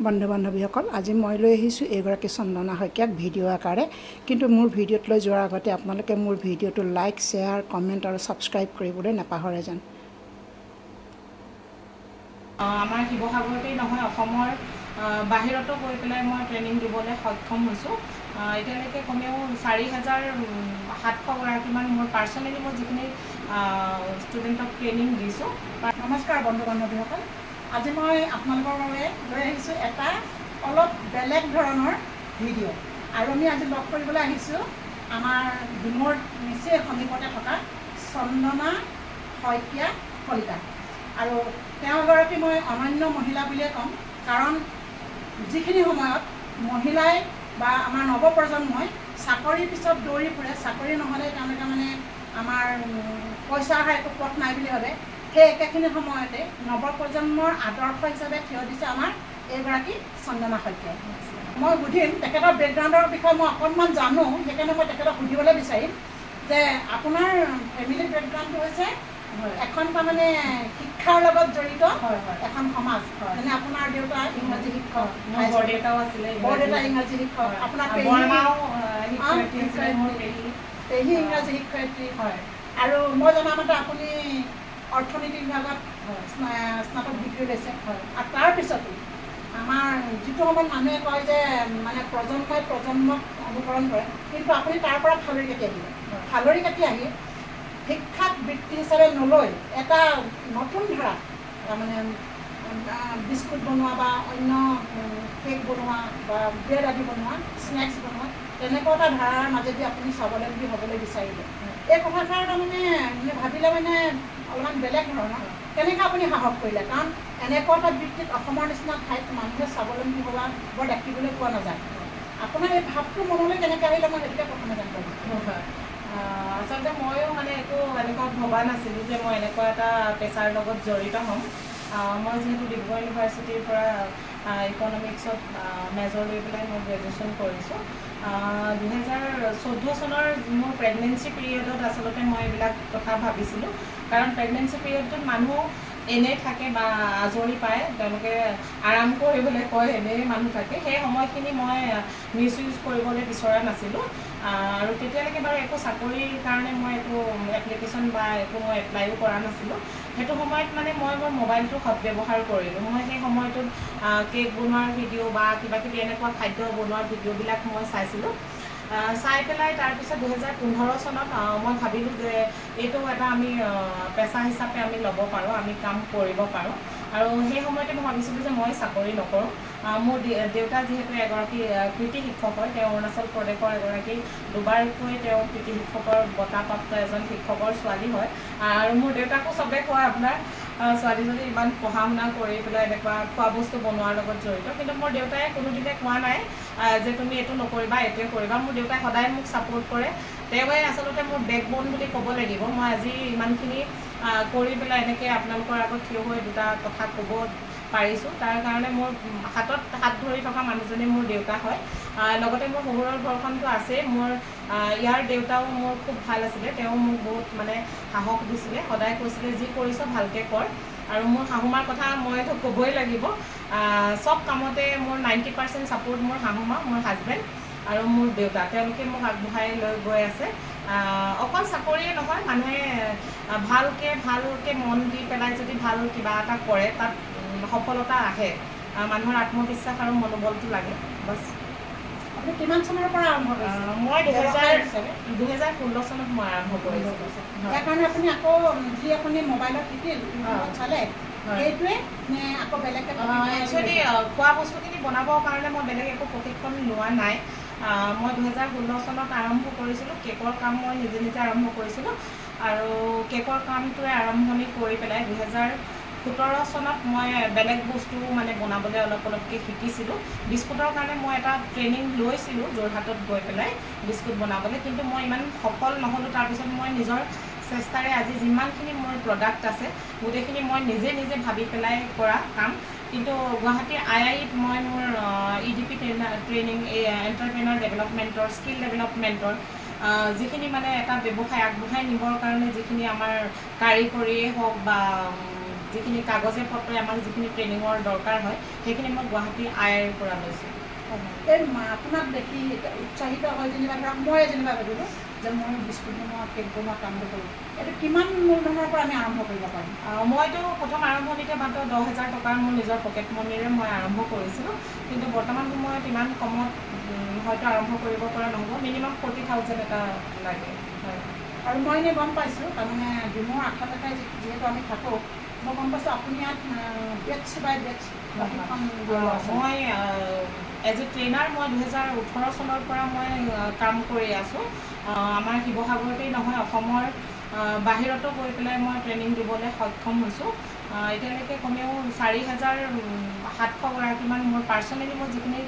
বন্ধু বান্ধৱীসকল আজি মই লৈ আহিছোঁ এগৰাকী চন্দনা শইকীয়াক ভিডিঅ' আকাৰে কিন্তু মোৰ ভিডিঅ'ত লৈ যোৱাৰ আগতে আপোনালোকে মোৰ ভিডিঅ'টো লাইক শ্বেয়াৰ কমেণ্ট আৰু ছাবস্ক্ৰাইব কৰিবলৈ নাপাহৰে যেন আমাৰ শিৱসাগৰতেই নহয় অসমৰ বাহিৰতো গৈ পেলাই মই ট্ৰেইনিং দিবলৈ সক্ষম হৈছোঁ এতিয়ালৈকে কমেও 4,700গৰাকীমান মোৰ পাৰ্চনেলি মই যিখিনি ষ্টুডেণ্টক ট্ৰেইনিং দিছোঁ। নমস্কাৰ বন্ধু বান্ধৱীসকল আজি মই আপোনালোকৰ বাবে লৈ আহিছোঁ এটা অলপ বেলেগ ধৰণৰ ভিডিঅ' আৰু আমি আজি লগ কৰিবলৈ আহিছোঁ আমাৰ ডিমৌৰ নিচেই সমীপতে থকা চন্দনা শইকীয়া কলিতা আৰু তেওঁ এগৰাকী মই অনন্য মহিলা বুলিয়ে ক'ম কাৰণ যিখিনি সময়ত মহিলাই বা আমাৰ নৱপ্ৰজন্মই চাকৰিৰ পিছত দৌৰি ফুৰে চাকৰি নহ'লে তেওঁলোকে মানে আমাৰ পইচা অহা একো পথ নাই বুলি ভাবে সেই একেখিনি সময়তে নৱপ্ৰজন্মৰ আদৰ্শ হিচাপে থিয় দিছে আমাৰ এইগৰাকী চন্দনা শইকীয়াই। মই সুধিম তেখেতৰ বেকগ্ৰাউণ্ডৰ বিষয়ে মই অকণমান জানো সেইকাৰণে মই তেখেতক সুধিবলৈ বিচাৰিম যে আপোনাৰ ফেমিলি বেকগ্ৰাউণ্ডটো হৈছে এখন তাৰমানে শিক্ষাৰ লগত জড়িত এখন সমাজ মানে আপোনাৰ দেউতা ইংৰাজী শিক্ষক বৰদেউতাও আছিলে ইংৰাজী শিক্ষক আপোনাৰ পেহী ইংৰাজী শিক্ষয়িত্ৰী হয় আৰু মই জনামতে আপুনি অৰ্থনীতি বিভাগত স্নাতক ডিগ্ৰী লৈছে আৰু তাৰপিছতো আমাৰ যিটো সময়ত মানুহে কয় যে মানে প্ৰজন্মই প্ৰজন্মক অনুকৰণ কৰে কিন্তু আপুনি তাৰ পৰা ফালৰি কাটি আহিলে ফালৰি কাটি আহি শিক্ষাক বৃত্তি হিচাপে নলৈ এটা নতুন ধাৰা মানে বিস্কুট বনোৱা বা অন্য কেক বনোৱা বা ব্ৰেড আদি বনোৱা স্নেক্স বনোৱা তেনেকুৱা এটা ধাৰাৰ মাজেদি আপুনি স্বাৱলম্বী হ'বলৈ বিচাৰিলে এই কথাষাৰ তাৰমানে ভাবিলে মানে অলপমান বেলেগ ধৰণৰ কেনেকৈ আপুনি সাহস কৰিলে কাৰণ এনেকুৱা এটা বৃত্তিত অসমৰ নিচিনা ঠাইত মানুহে স্বাৱলম্বী হোৱা বৰ দেখিবলৈ পোৱা নাযায় আপোনাৰ এই ভাৱটো মনলৈ কেনেকৈ আহিলে মই সেইটোকে প্ৰথমে জানিব বিচাৰিম। আচলতে ময়ো মানে একো এনেকুৱা ভবা নাছিলোঁ যে মই এনেকুৱা এটা পেছাৰ লগত জড়িত হ'ম। মই যিহেতু ডিব্ৰুগড় ইউনিভাৰ্চিটিৰ পৰা ইকনমিক্সত মেজৰ লৈ পেলাই মই গ্ৰেজুৱেশ্যন কৰিছোঁ। 2014 চনৰ মোৰ প্ৰেগনেঞ্চি পিৰিয়ডত আচলতে মই এইবিলাক কথা ভাবিছিলোঁ কাৰণ প্ৰেগনেঞ্চি পিৰিয়ডটোত মানুহ এনেই থাকে বা আজৰি পায় তেওঁলোকে আৰাম কৰিবলৈ কয় এনেই মানুহ থাকে সেই সময়খিনি মই মিছ ইউজ কৰিবলৈ বিচৰা নাছিলোঁ আৰু তেতিয়ালৈকে বাৰু একো চাকৰিৰ কাৰণে মই একো এপ্লিকেশ্যন বা একো মই এপ্লাইও কৰা নাছিলোঁ। সেইটো সময়ত মানে মই মোৰ মোবাইলটো সদব্যৱহাৰ কৰিলোঁ। মই সেই সময়টোত কেক বনোৱাৰ ভিডিঅ' বা কিবা কিবি এনেকুৱা খাদ্য বনোৱাৰ ভিডিঅ'বিলাক মই চাইছিলোঁ চাই পেলাই তাৰপিছত 2015 চনত মই ভাবিলোঁ যে এইটো এটা আমি পেচা হিচাপে আমি ল'ব পাৰোঁ আমি কাম কৰিব পাৰোঁ আৰু সেই সময়তে মই ভাবিছিলোঁ যে মই চাকৰি নকৰোঁ। মোৰ দেউতা যিহেতু এগৰাকী কৃতি শিক্ষক হয় তেওঁ অৰুণাচল প্ৰদেশৰ এগৰাকী দুবাৰকৈ তেওঁ কৃতি শিক্ষকৰ বঁটাপ্ৰাপ্ত এজন শিক্ষকৰ ছোৱালী হয় আৰু মোৰ দেউতাকো চবে কয় আপোনাৰ ছোৱালীজনী ইমান পঢ়া শুনা কৰি পেলাই এনেকুৱা খোৱা বস্তু বনোৱাৰ লগত জড়িত কিন্তু মোৰ দেউতাই কোনোদিনে কোৱা নাই যে তুমি এইটো নকৰিবা এইটোৱে কৰিবা। মোৰ দেউতাই সদায় মোক ছাপোৰ্ট কৰে তেওঁৱে আচলতে মোৰ বেকবোন বুলি ক'ব লাগিব। মই আজি ইমানখিনি কৰি পেলাই এনেকৈ আপোনালোকৰ আগত থিয় হৈ দুটা কথা ক'ব পাৰিছোঁ তাৰ কাৰণে মোৰ হাতত হাত ধৰি থকা মানুহজনী মোৰ দেউতা হয়। লগতে মোৰ শহুৰৰ ঘৰখনটো আছেই। মোৰ ইয়াৰ দেউতাও মোৰ খুব ভাল আছিলে তেওঁ মোক বহুত মানে সাহস দিছিলে সদায় কৈছিলে যি কৰিছ ভালকৈ কৰ আৰু মোৰ শাহুমাৰ কথা মইতো ক'বই লাগিব চব কামতে মোৰ 90% ছাপোৰ্ট মোৰ শাহুমা মোৰ হাজবেণ্ড আৰু মোৰ দেউতা তেওঁলোকে মোক আগবঢ়াই লৈ গৈ আছে। অকল চাকৰিয়ে নহয় মানুহে ভালকৈ মন দি পেলাই যদি ভাল কিবা এটা কৰে তাত সফলতা আহে মানুহৰ আত্মবিশ্বাস আৰু মনোবলটো লাগে বাছ। আপুনি কিমান চনৰ পৰা আৰম্ভ কৰিছে? মই 2016 চনত মই আৰম্ভ কৰিছোঁ। ইয়াৰ কাৰণে আপুনি আকৌ যি আপুনি মোবাইলত শিকিল চালে সেইটোৱে নে আকৌ বেলেগকৈ একচুৱেলি খোৱা বস্তুখিনি বনাবৰ কাৰণে মই বেলেগ একো প্ৰশিক্ষণ লোৱা নাই। মই 2016 চনত আৰম্ভ কৰিছিলোঁ কেকৰ কাম মই নিজে নিজে আৰম্ভ কৰিছিলোঁ আৰু কেকৰ কামটোৱে আৰম্ভণি কৰি পেলাই 2017 চনত মই বেলেগ বস্তু মানে বনাবলৈ অলপকৈ শিকিছিলোঁ। বিস্কুটৰ কাৰণে মই এটা ট্ৰেইনিং লৈছিলোঁ যোৰহাটত গৈ পেলাই বিস্কুট বনাবলৈ কিন্তু মই ইমান সফল নহ'লোঁ। তাৰপিছত মই নিজৰ চেষ্টাৰে আজি যিমানখিনি মোৰ প্ৰডাক্ট আছে গোটেইখিনি মই নিজে নিজে ভাবি পেলাই কৰা কাম কিন্তু গুৱাহাটীৰ IIT মই মোৰ EDP ট্ৰেইনিং এণ্টাৰপ্ৰেনাৰ ডেভেলপমেণ্টৰ স্কিল ডেভেলপমেণ্টৰ যিখিনি মানে এটা ব্যৱসায় আগবঢ়াই নিবৰ কাৰণে যিখিনি আমাৰ কাৰিকৰীয়ে হওক বা যিখিনি কাগজে পত্ৰই আমাক যিখিনি ট্ৰেইনিঙৰ দৰকাৰ হয় সেইখিনি মই গুৱাহাটী IIR পৰা লৈছোঁ। এই আপোনাক দেখি উৎসাহিত হয় যেনিবা ধৰক মই যেনিবা ভাবিলোঁ যে মই বিস্কুট বনোৱা কেক বনোৱা কামটো কৰোঁ, এইটো কিমান মূলধনৰ পৰা আমি আৰম্ভ কৰিব পাৰিম? মইতো প্ৰথম আৰম্ভণিতে মাত্ৰ 10,000 টকাৰ মোৰ নিজৰ পকেট মানিৰে মই আৰম্ভ কৰিছিলোঁ, কিন্তু বৰ্তমান সময়ত ইমান কমত হয়তো আৰম্ভ কৰিব পৰা নহ'ব, মিনিমাম 40,000 এটা লাগে। হয়, আৰু মই এনেই গম পাইছোঁ তাৰমানে ডিমৰ আশে পাশে যিহেতু আমি থাকোঁ, মই গম পাইছোঁ আপুনি ইয়াত বেটছ বাই বেটছ মই এজ এ ট্ৰেইনাৰ মই 2018 চনৰ পৰা মই কাম কৰি আছোঁ। আমাৰ শিৱসাগৰতেই নহয় অসমৰ বাহিৰতো গৈ পেলাই মই ট্ৰেইনিং দিবলৈ সক্ষম হৈছোঁ। এতিয়ালৈকে কমেও 4,700 গৰাকীমান মোৰ পাৰ্চনেলি মই যিখিনি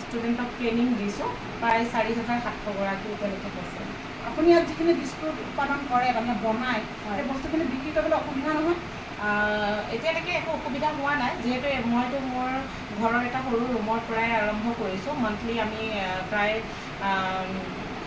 ষ্টুডেণ্টক ট্ৰেইনিং দিছোঁ প্ৰায় 4,700 গৰাকী এতিয়ালৈকে হৈছে। আপুনি ইয়াত যিখিনি বিস্কুট উৎপাদন কৰে তাৰমানে বনায় সেই বস্তুখিনি বিক্ৰী কৰিবলৈ অসুবিধা নহয়? এতিয়ালৈকে একো অসুবিধা হোৱা নাই, যিহেতু মইতো মোৰ ঘৰৰ এটা সৰু ৰুমৰ পৰাই আৰম্ভ কৰিছোঁ। মান্থলি আমি প্ৰায়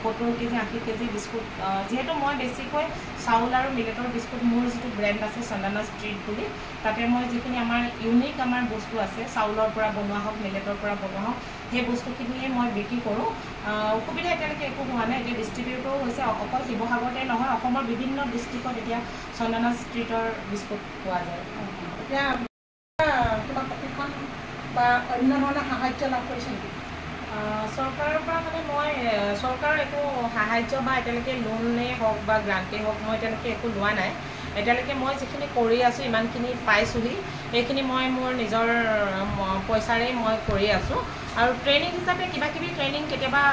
70 কেজি 80 কেজি বিস্কুট, যিহেতু মই বেছিকৈ চাউল আৰু মিলেটৰ বিস্কুট, মোৰ যিটো ব্ৰেণ্ড আছে চন্দনা ষ্ট্ৰীট বুলি, তাতে মই যিখিনি আমাৰ ইউনিক আমাৰ বস্তু আছে চাউলৰ পৰা বনোৱা হওক মিলেটৰ পৰা বনোৱা হওক সেই বস্তুখিনিয়ে মই বিক্ৰী কৰোঁ। অসুবিধা এতিয়ালৈকে একো হোৱা নাই। এতিয়া ডিষ্ট্ৰিবিউটৰো হৈছে, অকল শিৱসাগৰতে নহয় অসমৰ বিভিন্ন ডিষ্ট্ৰিক্টত এতিয়া চন্দনা ষ্ট্ৰীটৰ বিস্কুট পোৱা যায়। এতিয়া কিবা প্ৰশিক্ষণ বা অন্য ধৰণৰ সাহায্য লাভ কৰিছে নেকি? চৰকাৰৰ পৰা মানে মই চৰকাৰৰ একো সাহায্য বা এতিয়ালৈকে লোনেই হওক বা গ্ৰাণ্টেই হওক মই এতিয়ালৈকে একো লোৱা নাই। এতিয়ালৈকে মই যিখিনি কৰি আছোঁ ইমানখিনি পাইছোঁহি, সেইখিনি মই মোৰ নিজৰ পইচাৰেই মই কৰি আছোঁ। আৰু ট্ৰেইনিং হিচাপে কিবাকিবি ট্ৰেইনিং কেতিয়াবা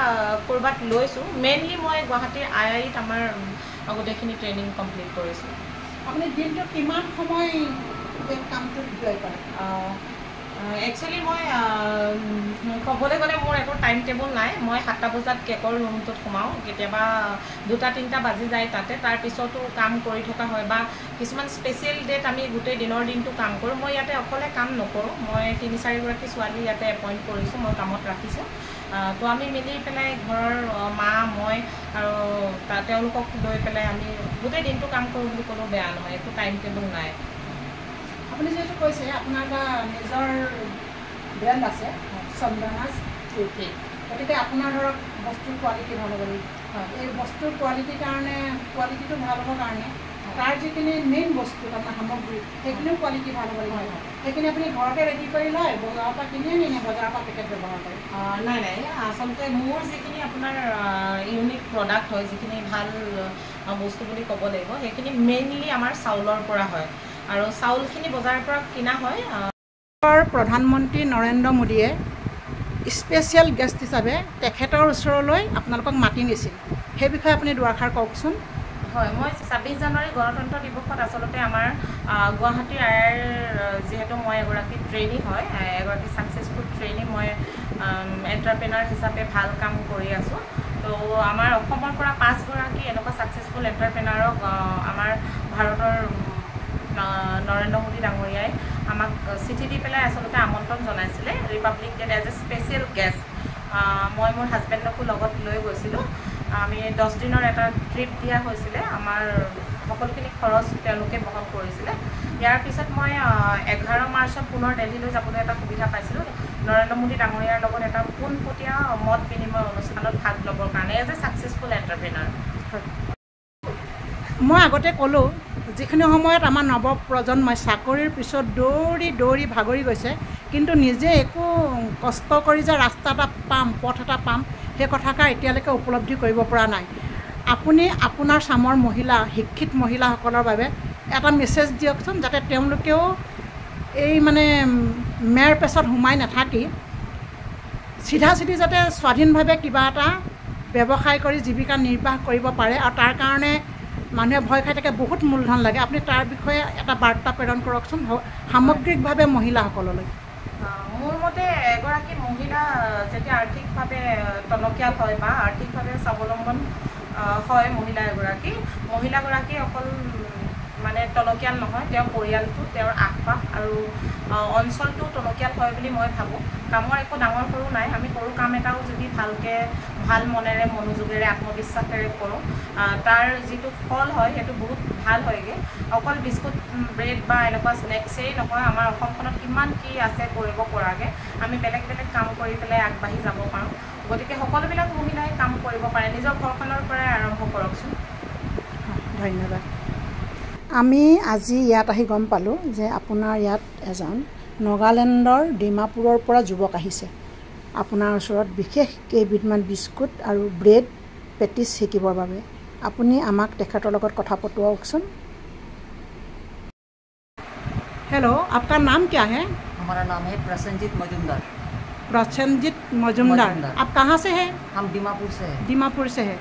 ক'ৰবাত লৈছোঁ। মেইনলি মই গুৱাহাটীৰ IIRত আমাৰ গোটেইখিনি ট্ৰেইনিং কমপ্লিট কৰিছোঁ। আপুনি দিনটোত কিমান সময় কামটোত ব্যয় কৰে? একচুৱেলি মই ক'বলৈ গ'লে মোৰ একো টাইম টেবুল নাই। মই 7টা বজাত কেকৰ ৰুমটোত সোমাওঁ, কেতিয়াবা 2টা-3টা বাজি যায় তাতে। তাৰপিছতো কাম কৰি থকা হয় বা কিছুমান স্পেচিয়েল ডেট আমি গোটেই দিনৰ দিনটো কাম কৰোঁ। মই ইয়াতে অকলে কাম নকৰোঁ, মই 3-4 গৰাকী ছোৱালী ইয়াতে এপইণ্ট কৰিছোঁ, মই কামত ৰাখিছোঁ। তো আমি মিলি পেলাই ঘৰৰ মা মই আৰু তেওঁলোকক লৈ পেলাই আমি গোটেই দিনটো কাম কৰোঁ বুলি ক'লেও বেয়া নহয়, একো টাইম টেবুল নাই। আপুনি যিহেতু কৈছে আপোনাৰ এটা নিজৰ ব্ৰেণ্ড আছে চন্দনা ষ্ট্ৰীট, গতিকে আপোনাৰ ধৰক বস্তুৰ কোৱালিটি ভাল হ'ব লাগিব। এই বস্তুৰ কোৱালিটিৰ কাৰণে কোৱালিটিটো ভাল হ'বৰ কাৰণে তাৰ যিখিনি মেইন বস্তু আপোনাৰ সামগ্ৰী সেইখিনিও কোৱালিটি ভাল হ'ব লাগিব। সেইখিনি আপুনি ঘৰতে ৰেডি কৰি লয়, বজাৰৰ পৰা কিনি আনি নে বজাৰৰ পৰা পেকেট ব্যৱহাৰ কৰে? নাই আচলতে মোৰ যিখিনি আপোনাৰ ইউনিক প্ৰডাক্ট হয়, যিখিনি ভাল বস্তু বুলি ক'ব লাগিব, সেইখিনি মেইনলি আমাৰ চাউলৰ পৰা হয় আৰু চাউলখিনি বজাৰৰ পৰা কিনা হয়। প্ৰধানমন্ত্ৰী নৰেন্দ্ৰ মোদীয়ে স্পেচিয়েল গেষ্ট হিচাপে তেখেতৰ ওচৰলৈ আপোনালোকক মাতি নিছিল, সেই বিষয়ে আপুনি দুআষাৰ কওকচোন। হয়, মই 26 জানুৱাৰী গণতন্ত্ৰ দিৱসত আচলতে আমাৰ গুৱাহাটীৰ IIR যিহেতু মই এগৰাকী ট্ৰেইনী হয়, এগৰাকী ছাকচেছফুল ট্ৰেইনী, মই এণ্টাৰপ্ৰেনাৰ হিচাপে ভাল কাম কৰি আছোঁ। তো আমাৰ অসমৰ পৰা 5 গৰাকী এনেকুৱা ছাকচেছফুল এণ্টাৰপ্ৰেনাৰক আমাৰ ভাৰতৰ নৰেন্দ্ৰ মোদী ডাঙৰীয়াই আমাক চিঠি দি পেলাই আচলতে আমন্ত্ৰণ জনাইছিলে ৰিপাব্লিক ডেত এজ এ স্পেচিয়েল গেষ্ট। মই মোৰ হাজবেণ্ডকো লগত লৈ গৈছিলোঁ। আমি 10 দিনৰ এটা ট্ৰিপ দিয়া হৈছিলে, আমাৰ সকলোখিনি খৰচ তেওঁলোকে বহন কৰিছিলে। ইয়াৰ পিছত মই 11 মাৰ্চত পুনৰ দিল্লীলৈ যাবলৈ এটা সুবিধা পাইছিলোঁ নৰেন্দ্ৰ মোদী ডাঙৰীয়াৰ লগত এটা পোনপটীয়া মত বিনিময় অনুষ্ঠানত ভাগ ল'বৰ কাৰণে এজ এ ছাকচেছফুল এণ্টাৰপ্ৰেনাৰ। মই আগতে ক'লোঁ যিখিনি সময়ত আমাৰ নৱপ্ৰজন্মই চাকৰিৰ পিছত দৌৰি ভাগৰি গৈছে, কিন্তু নিজে একো কষ্ট কৰি যে ৰাস্তা এটা পাম, পথ এটা পাম, সেই কথাষাৰ এতিয়ালৈকে উপলব্ধি কৰিব পৰা নাই। আপুনি আপোনাৰ চামৰ মহিলা, শিক্ষিত মহিলাসকলৰ বাবে এটা মেছেজ দিয়কচোন, যাতে তেওঁলোকেও এই মানে মেৰ পেচত সোমাই নাথাকি চিধা যাতে স্বাধীনভাৱে কিবা এটা ব্যৱসায় কৰি জীৱিকা নিৰ্বাহ কৰিব পাৰে। আৰু তাৰ কাৰণে মানুহে ভয় খাই থাকে, বহুত মূলধন লাগে। আপুনি তাৰ বিষয়ে এটা বাৰ্তা প্ৰেৰণ কৰকচোন সামগ্ৰিকভাৱে মহিলাসকললৈ। মোৰ মতে এগৰাকী মহিলা যেতিয়া আৰ্থিকভাৱে টনকিয়াল হয় বা আৰ্থিকভাৱে স্বাৱলম্বন হয় মহিলাগৰাকী অকল মানে টনকিয়াল নহয়, তেওঁৰ পৰিয়ালটো, তেওঁৰ আশপাশ আৰু অঞ্চলটো টনকিয়াল হয় বুলি মই ভাবোঁ। কামৰ একো ডাঙৰ সৰু নাই, আমি সৰু কাম এটাও যদি ভালকৈ ভাল মনেৰে মনোযোগেৰে আত্মবিশ্বাসেৰে কৰোঁ, তাৰ যিটো ফল হয় সেইটো বহুত ভাল হয়গৈ অকল বিস্কুট ব্ৰেড বা এনেকুৱা স্নেক্সেই নহয় আমাৰ অসমখনত কিমান কি আছে কৰিব পৰাকৈ আমি বেলেগ বেলেগ কাম কৰি পেলাই আগবাঢ়ি যাব পাৰোঁ গতিকে সকলোবিলাক মহিলাই কাম কৰিব পাৰে নিজৰ ঘৰখনৰ পৰাই আৰম্ভ কৰকচোন ধন্যবাদ আমি আজি ইয়াত আহি গম পালোঁ যে আপোনাৰ ইয়াত এজন নাগালেণ্ডৰ ডিমাপুৰৰ পৰা যুৱক আহিছে আপোনাৰ ওচৰত বিশেষ কেইবিধমান বিস্কুট আৰু ব্ৰেড পেটিছ শিকিবৰ বাবে আপুনি আমাক তেখেতৰ লগত কথা পতুৱাওকচোন हेलो आपका नाम क्या है हमारा नाम है प्रसन्नजीत मजुमदार प्रसन्नजीत मजुमदार आप कहाँ से हैं हम दीमापुर से हैं दीमापुर से है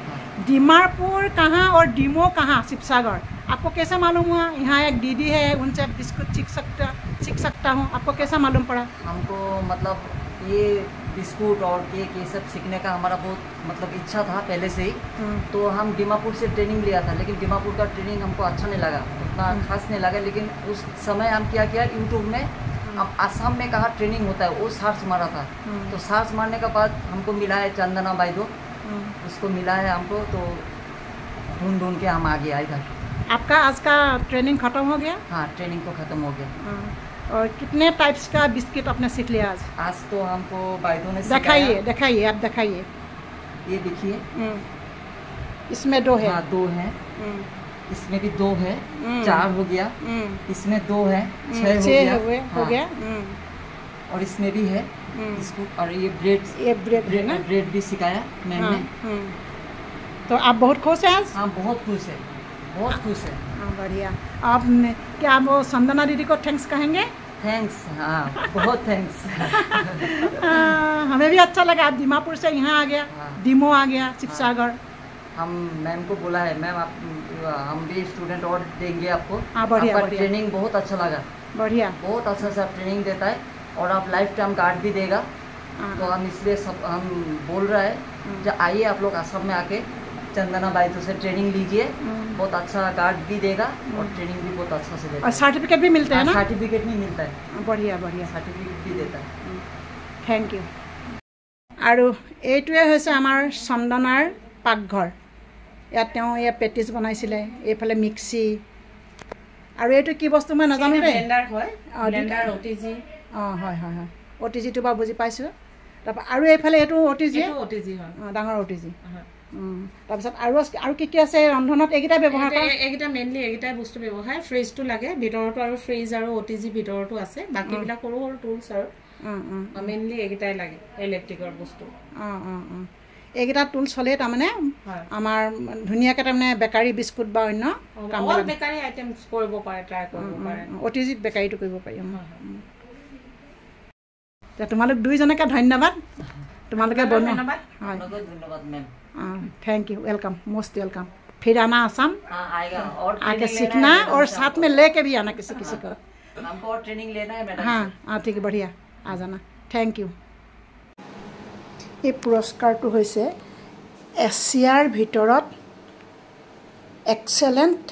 दीमापुर कहाँ और डीमो कहाँ शिवसागर आपको कैसा मालूम हुआ यहाँ एक दीदी है उनसे बिस्कुट सीख सकता हूँ आपको कैसा मालूम पड़ा हमको मतलब ये बिस्कुट और केक ये सब सीखने का हमारा बहुत मतलब इच्छा था पहले से ही तो हम दीमापुर से ट्रेनिंग लिया था लेकिन दीमापुर का ट्रेनिंग हमको अच्छा नहीं लगा उतना खास नहीं लगा लेकिन उस समय हम क्या किया यूट्यूब में अब आसाम में कहाँ ट्रेनिंग होता है वो सर्च मारा था तो सर्च मारने के बाद हमको मिला है चंदना बाईदो उसको मिला है हमको तो ढूंढ के हम आ गए इधर आपका आज का ट्रेनिंग खत्म हो गया हाँ ट्रेनिंग तो खत्म हो गया और कितने टाइप्स का बिस्किट आपने सीख लिया आज आज तो हमको बाईदो ने दिखाइए आप दिखाइए ये देखिए इसमें 2 है हाँ 2 है इसमें भी 2 है 4 हो गया इसमें 2 है 6 हो गया और इसमें भी है बिस्कुट और ये ब्रेड भी सिखाया मैम ने तो आप बहुत खुश हैं आज हाँ बहुत खुश है हाँ बढ़िया आप क्या आप वो संदना दीदी को थैंक्स कहेंगे थैंक्स हाँ बहुत थैंक्स हमें भी अच्छा लगा आप दीमापुर से यहाँ आ गया डीमो आ गया शिवसागर हम मैम को बोला है मैम आप हम भी स्टूडेंट और देंगे आपको हाँ बढ़िया ट्रेनिंग बहुत अच्छा लगा बढ़िया बहुत अच्छा सा ट्रेनिंग देता है और आप लाइफ टाइम कार्ड भी देगा तो हम इसलिए सब हम बोल रहा है जब आइए आप लोग आसाम में आके चंदना बाईदो से ट्रेनिंग लीजिए बहुत अच्छा कार्ड भी देगा और ट्रेनिंग भी बहुत अच्छा से देगा और सर्टिफिकेट भी मिलते हैं ना सर्टिफिकेट भी मिलता है बढ़िया सर्टिफिकेट भी देता है थैंक यू আৰু এইটোৱে হৈছে আমাৰ চন্দনাৰ পাকঘৰ ইয়াত তেওঁ এয়া পেটিছ বনাইছিলে এইফালে মিক্সি আৰু এইটো কি বস্তু মই নাজানো দেই ব্লেন্ডাৰ হয় ব্লেন্ডাৰ ওটিজি হয় ওটিজিটো বা বুজি পাইছোঁ তাৰপৰা আৰু এইফালে এইটো ওটিজি হয় ডাঙৰ ওটিজি তাৰপিছত আৰু কি আছে ৰন্ধনত এইকেইটা ব্যৱহাৰ কৰা এইকেইটা মেইনলি এইকেইটাই বস্তু ব্যৱহাৰ ফ্ৰিজটো লাগে ভিতৰতো আৰু ফ্ৰিজ আৰু ওটিজি ভিতৰতো আছে বাকীবিলাক সৰু সৰু টুলছ আৰু মেইনলি এইকেইটাই লাগে ইলেক্ট্ৰিকৰ বস্তু এইকেইটা টুলছ হ'লে তাৰমানে আমাৰ ধুনীয়াকৈ তাৰমানে বেকাৰী বিস্কুট বা অন্য কাম বেকাৰী আইটেমছ কৰিব পাৰে ট্ৰাই কৰিব পাৰে অটিজিত বেকাৰীটো কৰিব পাৰি তোমালোক দুইজনকে ধন্যবাদ তোমালোকে धन्यवाद ma'am thank you welcome most welcome फिर आना आसाम आएगा और आके सीखना और साथ में लेके भी आना किसी को हमको और ट्रेनिंग लेना है मैडम हाँ ठीक है बढ़िया आ जाना थैंक यू এই পুৰস্কাৰটো হৈছে এছিয়াৰ ভিতৰত এক্সেলেণ্ট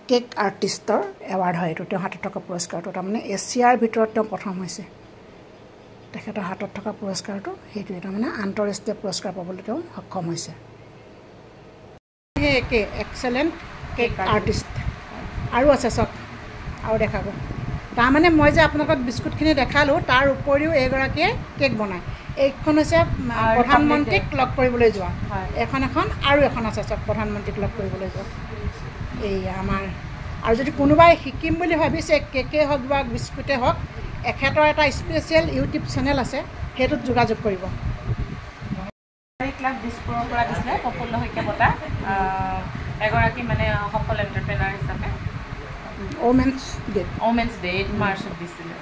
কেক আৰ্টিষ্টৰ এৱাৰ্ড হয় এইটো তেওঁ হাতত থকা পুৰস্কাৰটো তাৰমানে এছিয়াৰ ভিতৰত তেওঁ প্ৰথম হৈছে তেখেতৰ হাতত থকা পুৰস্কাৰটো সেইটোৱে তাৰমানে আন্তঃৰাষ্ট্ৰীয় পুৰস্কাৰ পাবলৈ তেওঁ সক্ষম হৈছে একে এক্সেলেণ্ট কেক আৰ্টিষ্ট আৰু আছে চাওক আৰু দেখাব তাৰমানে মই যে আপোনালোকক বিস্কুটখিনি দেখালোঁ তাৰ উপৰিও এইগৰাকীয়ে কেক বনায় এইখন হৈছে প্ৰধানমন্ত্ৰীক লগ কৰিবলৈ যোৱা এখন আৰু এখন আছে চাওক প্ৰধানমন্ত্ৰীক লগ কৰিবলৈ যোৱা এই আমাৰ আৰু যদি কোনোবাই শিকিম বুলি ভাবিছে কেকে হওক বা বিস্কুটে হওক এখেতৰ এটা স্পেচিয়েল ইউটিউব চেনেল আছে সেইটোত যোগাযোগ কৰিব ক্লাব দিছপুৰৰ পৰা দিছিলে প্ৰফুল্ল শইকীয়া বঁটা এগৰাকী মানে সফল এণ্টাৰপ্ৰেনাৰ হিচাপে ওমেন্স ডে 8 মাৰ্চত দিছিলে